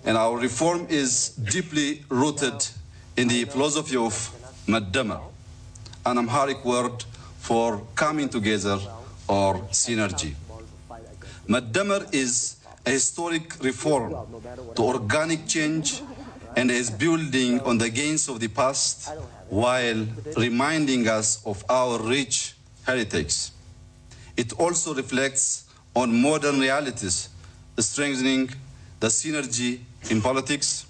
And our reform is deeply rooted in the philosophy of መደመር, an Amharic word for coming together or synergy. መደመር is a historic reform to organic change and is building on the gains of the past while reminding us of our rich heritage. It also reflects on modern realities, strengthening the synergy in politics,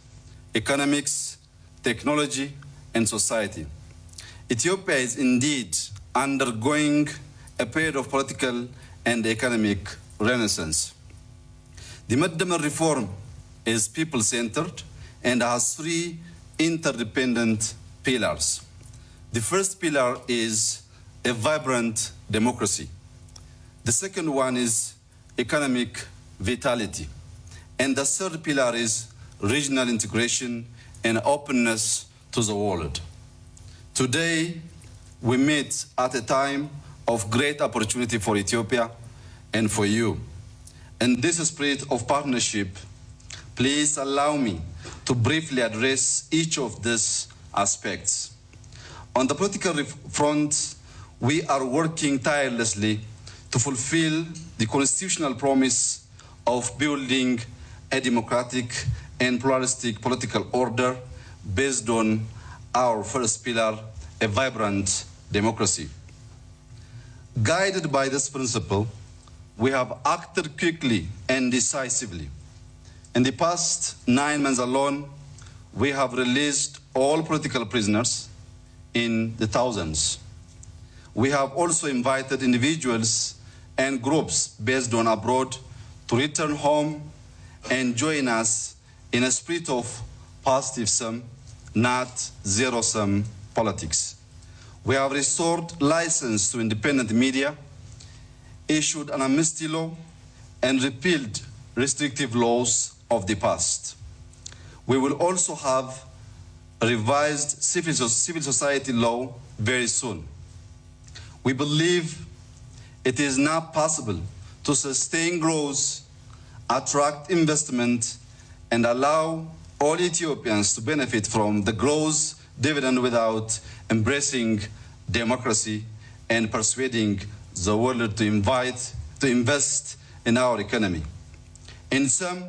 economics, technology, and society. Ethiopia is indeed undergoing a period of political and economic renaissance. The መደመር reform is people-centered and has three interdependent pillars. The first pillar is a vibrant democracy. The second one is economic vitality. And the third pillar is regional integration and openness to the world. Today, we meet at a time of great opportunity for Ethiopia and for you. In this spirit of partnership, please allow me to briefly address each of these aspects. On the political front, we are working tirelessly to fulfill the constitutional promise of building a democratic and pluralistic political order based on our first pillar, a vibrant democracy. Guided by this principle, we have acted quickly and decisively. In the past 9 months alone, we have released all political prisoners in the thousands. We have also invited individuals and groups based on abroad to return home and join us in a spirit of positive sum, not zero-sum politics. We have restored license to independent media, issued an amnesty law, and repealed restrictive laws of the past. We will also have a revised civil society law very soon. We believe it is now possible to sustain growth, attract investment, and allow all Ethiopians to benefit from the growth dividend without embracing democracy and persuading the world to invest in our economy. In sum,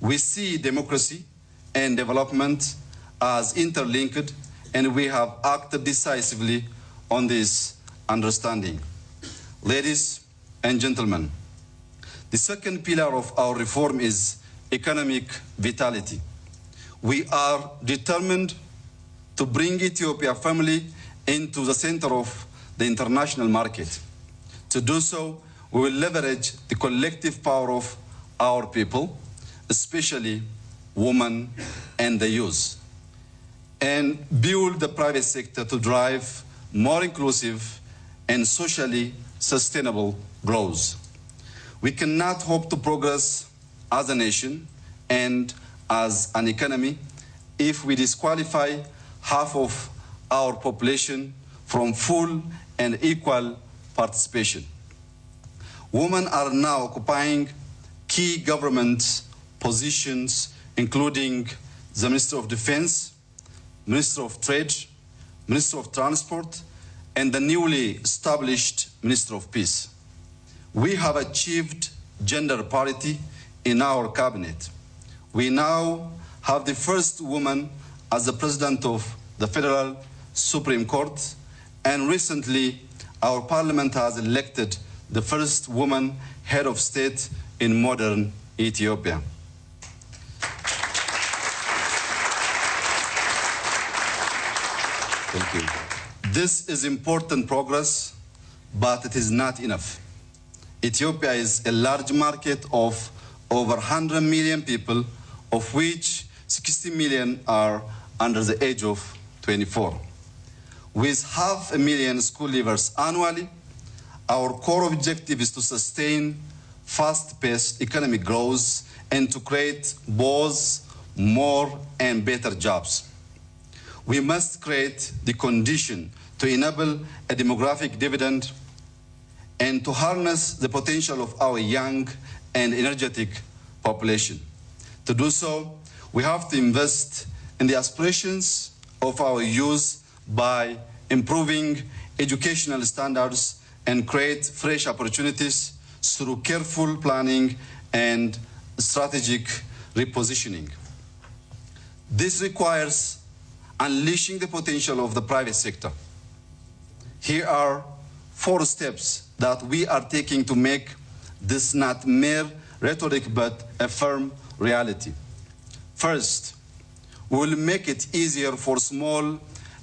we see democracy and development as interlinked, and we have acted decisively on this understanding. Ladies and gentlemen, the second pillar of our reform is economic vitality. We are determined to bring Ethiopia firmly into the center of the international market. To do so, we will leverage the collective power of our people, especially women and the youth, and build the private sector to drive more inclusive and socially sustainable growth. We cannot hope to progress as a nation and as an economy if we disqualify half of our population from full and equal participation. Women are now occupying key government positions, including the Minister of Defense, Minister of Trade, Minister of Transport, and the newly established Minister of Peace. We have achieved gender parity in our cabinet. We now have the first woman as the President of the Federal Supreme Court, and recently our Parliament has elected the first woman head of state in modern Ethiopia. Thank you. This is important progress, but it is not enough. Ethiopia is a large market of over 100 million people, of which 60 million are under the age of 24. With 500,000 school leavers annually, our core objective is to sustain fast-paced economic growth and to create both more and better jobs. We must create the condition to enable a demographic dividend and to harness the potential of our young and energetic population. To do so, we have to invest in the aspirations of our youth by improving educational standards and create fresh opportunities through careful planning and strategic repositioning. This requires unleashing the potential of the private sector. Here are 4 steps that we are taking to make this not mere rhetoric but a firm reality. First, we will make it easier for small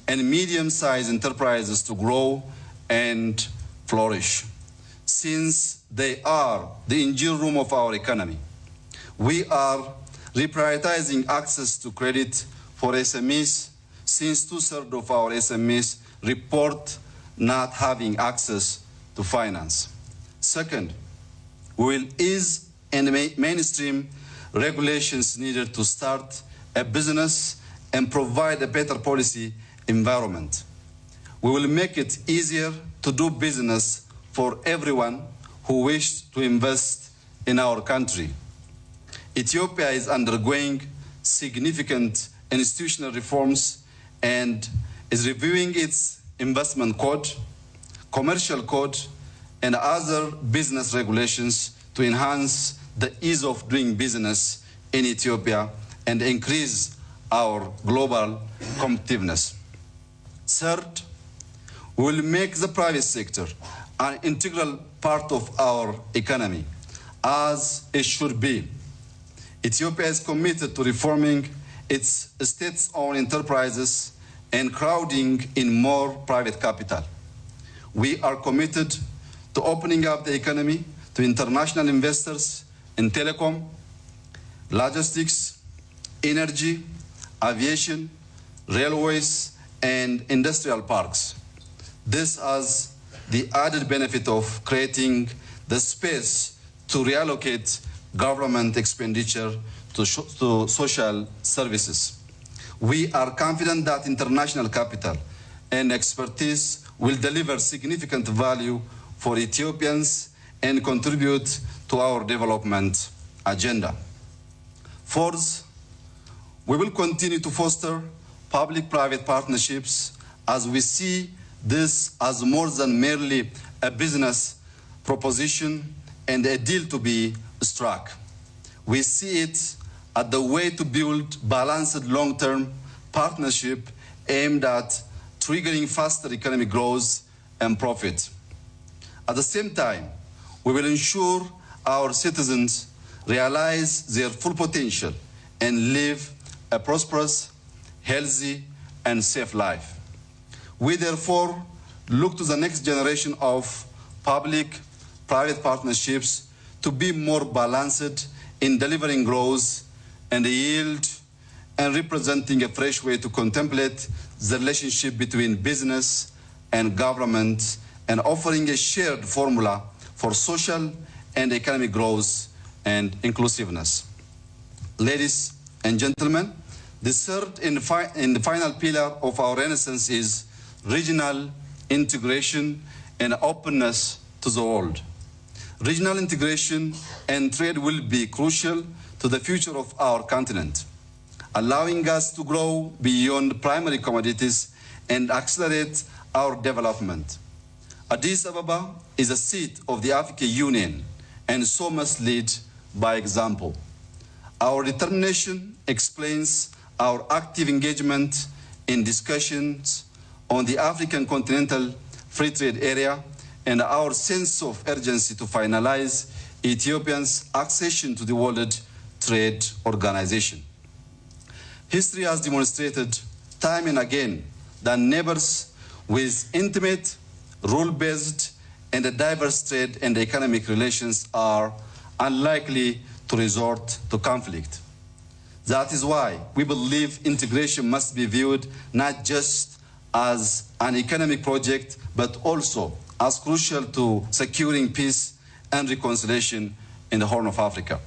and medium-sized enterprises to grow and flourish, since they are the engine room of our economy. We are reprioritizing access to credit for SMEs, since 2/3 of our SMEs report not having access to finance. Second, we will ease and mainstream regulations needed to start a business and provide a better policy environment. We will make it easier to do business for everyone who wishes to invest in our country. Ethiopia is undergoing significant institutional reforms and is reviewing its investment code, commercial code, and other business regulations to enhance the ease of doing business in Ethiopia and increase our global competitiveness. Third, we will make the private sector an integral part of our economy, as it should be. Ethiopia is committed to reforming its state-owned enterprises and crowding in more private capital. We are committed to opening up the economy to international investors in telecom, logistics, energy, aviation, railways, and industrial parks. This has the added benefit of creating the space to reallocate government expenditure to social services. We are confident that international capital and expertise will deliver significant value for Ethiopians and contribute to our development agenda. Fourth, we will continue to foster public-private partnerships as we see this as more than merely a business proposition and a deal to be struck. We see it as the way to build balanced long-term partnership aimed at triggering faster economic growth and profit. At the same time, we will ensure our citizens realize their full potential and live a prosperous, healthy, and safe life. We therefore look to the next generation of public-private partnerships to be more balanced in delivering growth and yield and representing a fresh way to contemplate the relationship between business and government and offering a shared formula for social and economic growth and inclusiveness. Ladies and gentlemen, the third and the final pillar of our renaissance is regional integration and openness to the world. Regional integration and trade will be crucial to the future of our continent, allowing us to grow beyond primary commodities and accelerate our development. Addis Ababa is a seat of the African Union and so must lead by example. Our determination explains our active engagement in discussions on the African continental free trade area and our sense of urgency to finalize Ethiopia's accession to the World Trade Organization. History has demonstrated time and again that neighbors with intimate, rule-based, and diverse trade and economic relations are unlikely to resort to conflict. That is why we believe integration must be viewed not just as an economic project, but also as crucial to securing peace and reconciliation in the Horn of Africa.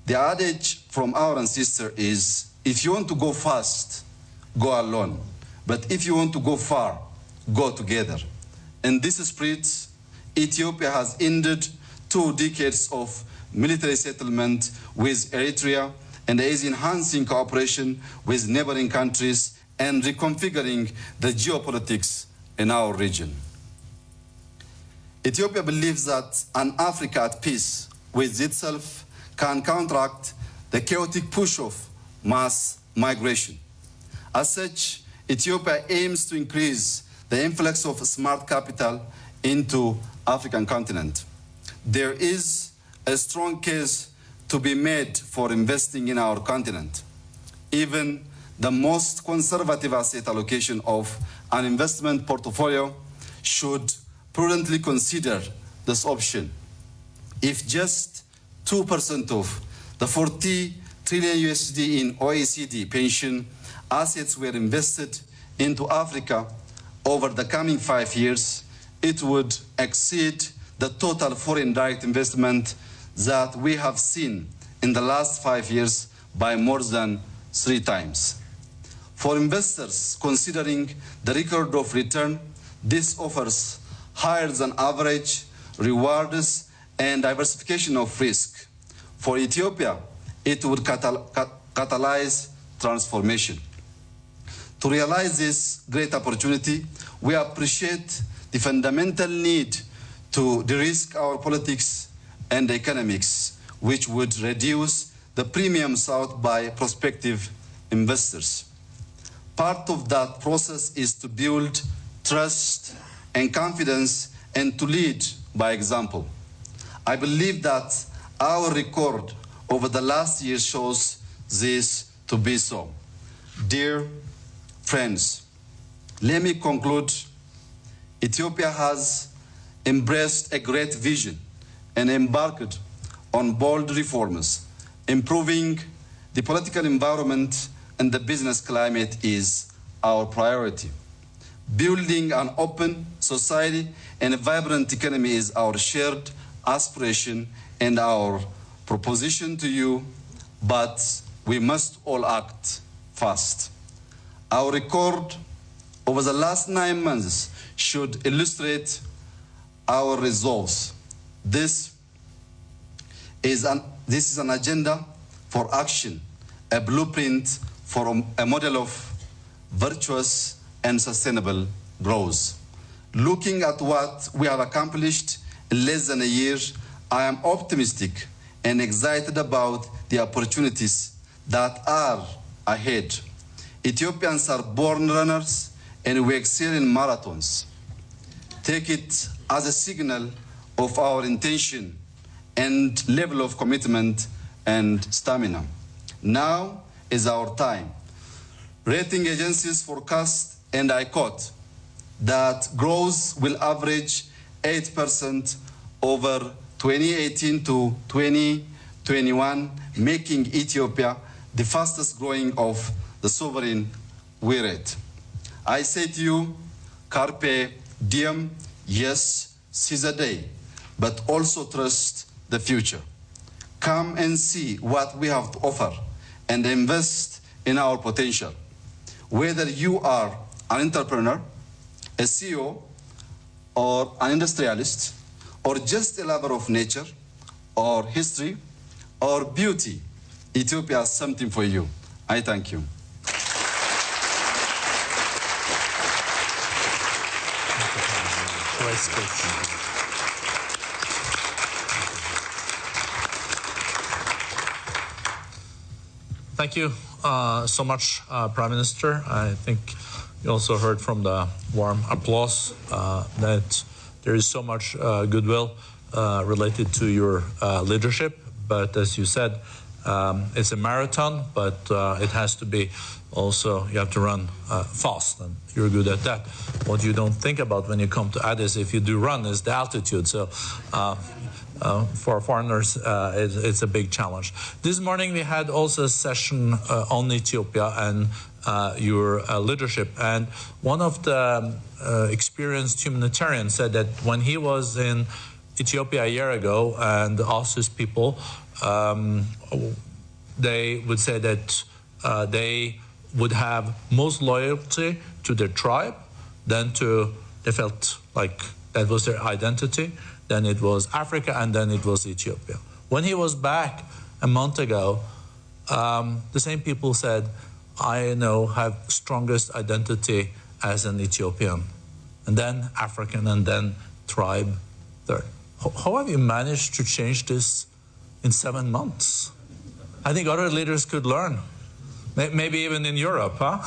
The adage from our ancestor is, if you want to go fast, go alone. But if you want to go far, go together. In this spirit, Ethiopia has ended 2 decades of military settlement with Eritrea and is enhancing cooperation with neighboring countries and reconfiguring the geopolitics in our region. Ethiopia believes that an Africa at peace with itself can counteract the chaotic push of mass migration. As such, Ethiopia aims to increase the influx of smart capital into African continent. There is a strong case to be made for investing in our continent. Even the most conservative asset allocation of an investment portfolio should prudently consider this option. If just 2% of the 40 trillion USD in OECD pension assets were invested into Africa over the coming 5 years, it would exceed the total foreign direct investment that we have seen in the last 5 years by more than 3 times. For investors considering the record of return, this offers higher than average rewards and diversification of risk. For Ethiopia, it would catalyze transformation. To realize this great opportunity, we appreciate the fundamental need to de-risk our politics and economics, which would reduce the premium sought by prospective investors. Part of that process is to build trust and confidence and to lead by example. I believe that our record over the last year shows this to be so. Dear friends, let me conclude. Ethiopia has embraced a great vision and embarked on bold reforms. Improving the political environment and the business climate is our priority. Building an open society and a vibrant economy is our shared aspiration and our proposition to you, but we must all act fast. Our record over the last 9 months should illustrate our resolves. This is an agenda for action, a blueprint for a model of virtuous and sustainable growth. Looking at what we have accomplished in less than a year, I am optimistic and excited about the opportunities that are ahead. Ethiopians are born runners and we excel in marathons. Take it as a signal of our intention and level of commitment and stamina. Now is our time. Rating agencies forecast, and I quote, that growth will average 8% over 2018 to 2021, making Ethiopia the fastest growing of the sovereign we rate. I say to you, carpe diem, yes, seize the day, but also trust the future. Come and see what we have to offer and invest in our potential. Whether you are an entrepreneur, a CEO, or an industrialist, or just a lover of nature, or history, or beauty, Ethiopia has something for you. I thank you. Thank you so much, Prime Minister. I think you also heard from the warm applause that there is so much goodwill related to your leadership. But as you said, it's a marathon, but it has to be also, you have to run fast, and you're good at that. What you don't think about when you come to Addis, if you do run, is the altitude. So for foreigners, it's a big challenge. This morning we had also a session on Ethiopia and your leadership. And one of the experienced humanitarians said that when he was in Ethiopia a year ago and asked his people, they would say that they would have most loyalty to their tribe, then they felt like that was their identity, then it was Africa, and then it was Ethiopia. When he was back a month ago, the same people said, I know have strongest identity as an Ethiopian, and then African, and then tribe third. How have you managed to change this in 7 months? I think other leaders could learn. Maybe even in Europe, huh?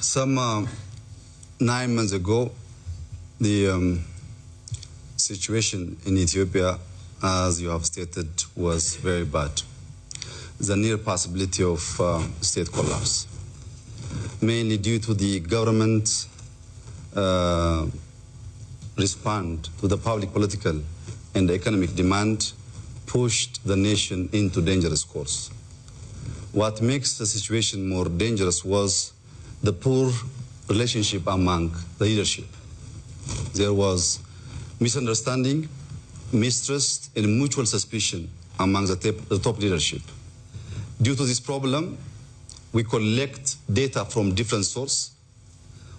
Some 9 months ago, the situation in Ethiopia, as you have stated, was very bad. The near possibility of state collapse, mainly due to the government respond to the public political and economic demand pushed the nation into dangerous course. What makes the situation more dangerous was the poor relationship among the leadership. There was misunderstanding, mistrust, and mutual suspicion among the top leadership. Due to this problem, we collect data from different sources.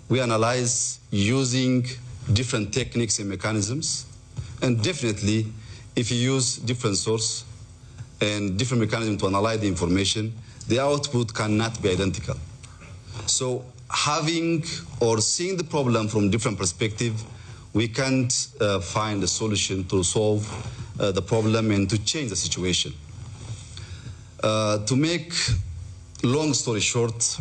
We analyze using different techniques and mechanisms. And definitely, if you use different sources and different mechanisms to analyze the information, the output cannot be identical. So having or seeing the problem from different perspectives, we can't find a solution to solve the problem and to change the situation. To make long story short,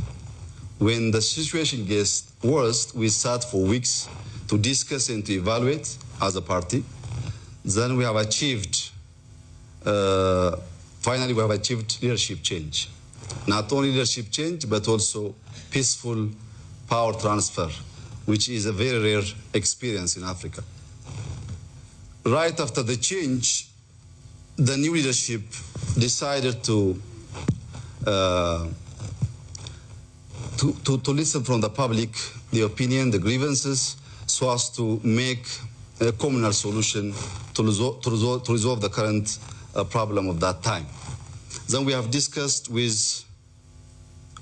when the situation gets worse, we sat for weeks to discuss and to evaluate as a party. Then we have achieved, finally we have achieved leadership change. Not only leadership change, but also peaceful power transfer, which is a very rare experience in Africa. Right after the change, the new leadership decided to listen from the public, the opinion, the grievances, so as to make a communal solution to resolve the current problem of that time. Then we have discussed with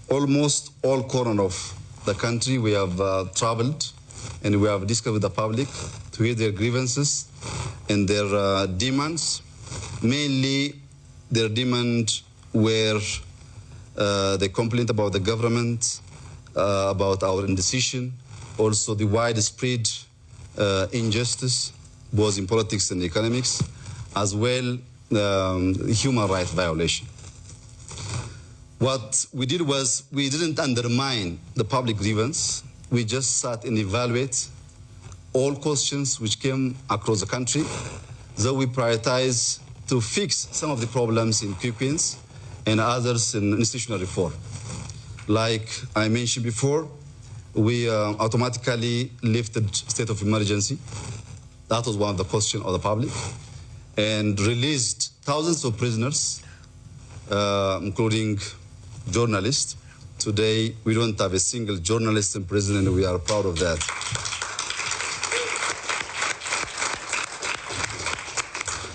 almost all corners of the country. We have traveled and we have discussed with the public to hear their grievances and their demands. Mainly their demand were they complained about the government, about our indecision, also the widespread injustice, both in politics and economics, as well human rights violation. What we did was we didn't undermine the public grievance. We just sat and evaluate all questions which came across the country. Though we prioritize to fix some of the problems in quick wins and others in institutional reform. Like I mentioned before, we automatically lifted state of emergency. That was one of the questions of the public. And released thousands of prisoners, including journalists. Today, we don't have a single journalist in prison, and we are proud of that.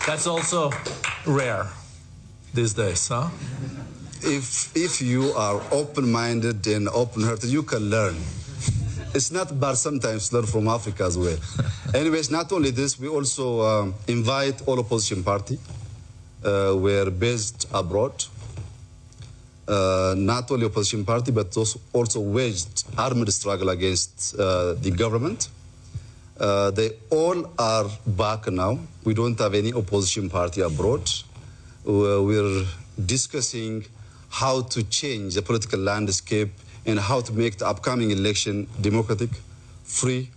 That's also rare these days, huh? If you are open-minded and open-hearted, you can learn. It's not bad sometimes to learn from Africa as well. Anyways, not only this, we also invite all opposition party. We're based abroad. Not only opposition party, but also waged armed struggle against the government. They all are back now. We don't have any opposition party abroad. We're discussing how to change the political landscape and how to make the upcoming election democratic, free,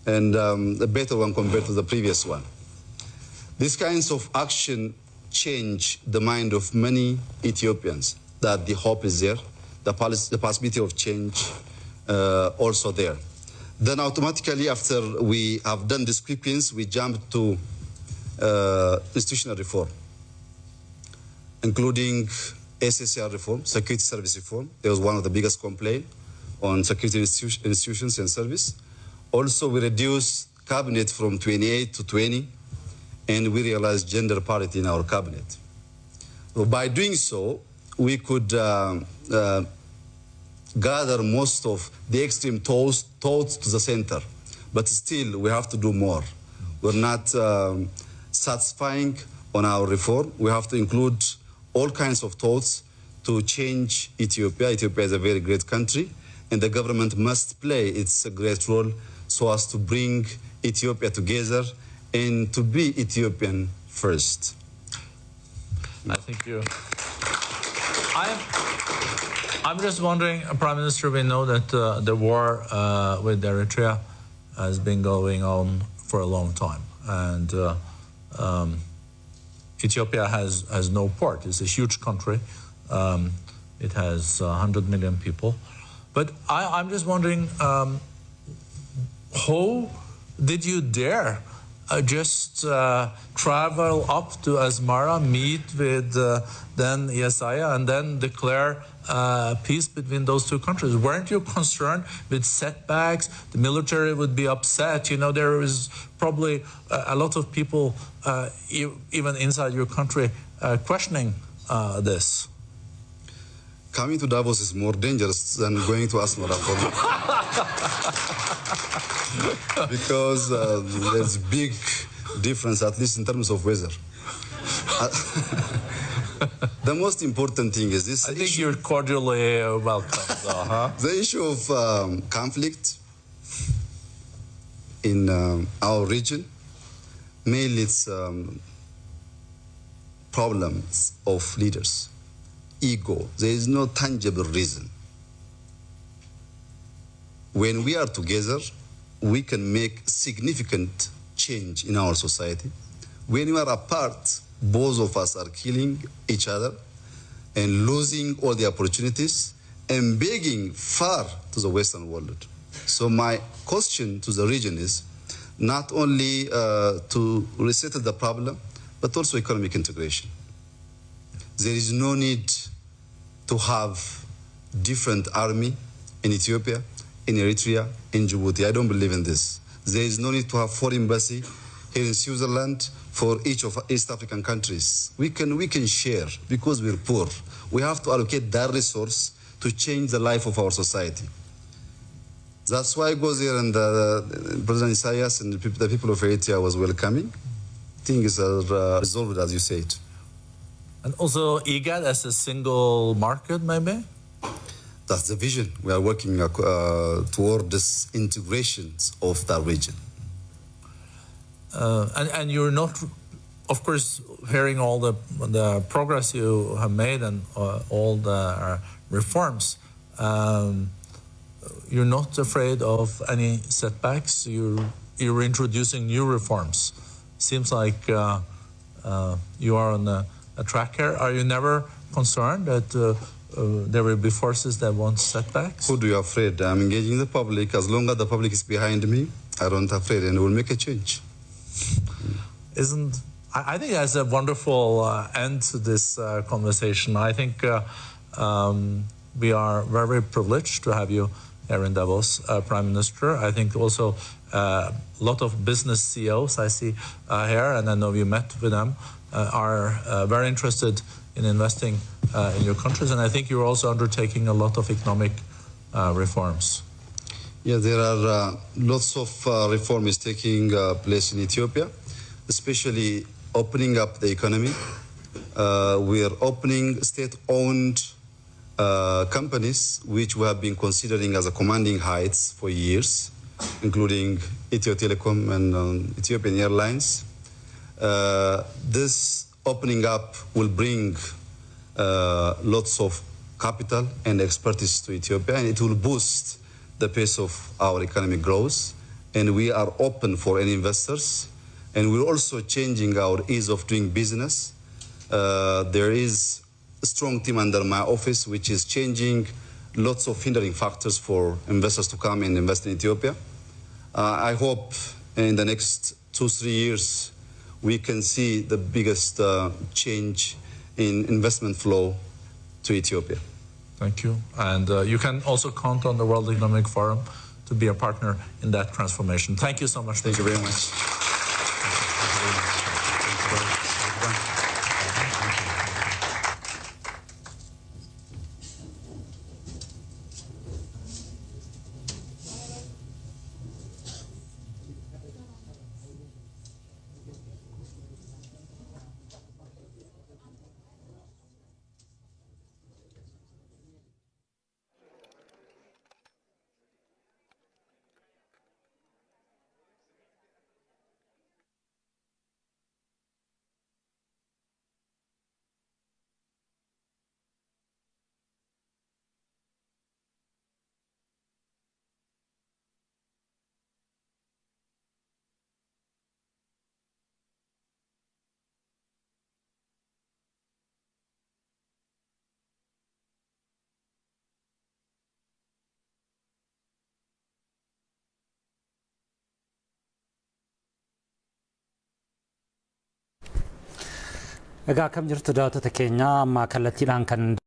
and a better one compared to the previous one. These kinds of action change the mind of many Ethiopians, that the hope is there, the possibility of change also there. Then automatically after we have done this quick wins, we jumped to institutional reform, including SSR reform, security service reform. There was one of the biggest complaints on security institutions and service. Also, we reduced cabinet from 28 to 20, and we realized gender parity in our cabinet. So by doing so, we could gather most of the extreme thoughts to the center. But still, we have to do more. We're not satisfying on our reform. We have to include all kinds of thoughts to change Ethiopia. Ethiopia is a very great country, and the government must play its great role so as to bring Ethiopia together and to be Ethiopian first. I think you. I'm just wondering, Prime Minister, we know that the war with Eritrea has been going on for a long time, and Ethiopia has no port. It's a huge country. It has 100 million people. But I'm just wondering, how did you dare just travel up to Asmara, meet with then Yesaya, and then declare peace between those two countries? Weren't you concerned with setbacks? The military would be upset. You know, there is probably a lot of people, even inside your country, questioning this. Coming to Davos is more dangerous than going to Asmara for me. Because there's big difference, at least in terms of weather. The most important thing is this. I think you're cordially welcome, though, huh? The issue of conflict in our region, mainly it's problems of leaders. Ego. There is no tangible reason. When we are together, we can make significant change in our society. When we are apart, both of us are killing each other and losing all the opportunities and begging far to the Western world. So my question to the region is not only to resettle the problem, but also economic integration. There is no need to have different army in Ethiopia, in Eritrea, in Djibouti. I don't believe in this. There is no need to have foreign embassy here in Switzerland for each of East African countries. We can share because we're poor. We have to allocate that resource to change the life of our society. That's why I go there, and President Isaias and the people of Eritrea was welcoming. Things are resolved, as you said. And also IGAD as a single market, maybe? That's the vision. We are working toward this integrations of that region. And you're not, of course, hearing all the progress you have made and all the reforms, you're not afraid of any setbacks? You're introducing new reforms. Seems like you are on a track here. Are you never concerned that there will be forces that want setbacks? Who do you afraid? I'm engaging the public. As long as the public is behind me, I don't afraid, and we'll make a change. I think that's a wonderful end to this conversation. I think we are very privileged to have you here in Davos, Prime Minister. I think also a lot of business CEOs I see here, and I know you met with them, are very interested in investing in your countries, and I think you're also undertaking a lot of economic reforms. Yeah, there are lots of reforms taking place in Ethiopia, especially opening up the economy. We are opening state-owned companies, which we have been considering as a commanding heights for years, including Ethio Telecom and Ethiopian Airlines. This opening up will bring lots of capital and expertise to Ethiopia, and it will boost the pace of our economic growth. And we are open for any investors, and we're also changing our ease of doing business. There is a strong team under my office which is changing lots of hindering factors for investors to come and invest in Ethiopia. I hope in the next 2-3 years we can see the biggest change in investment flow to Ethiopia. Thank you. And you can also count on the World Economic Forum to be a partner in that transformation. Thank you so much. Thank you very much. egaa kam jirtu daawwattoota keenya amma kallattiidhaan kan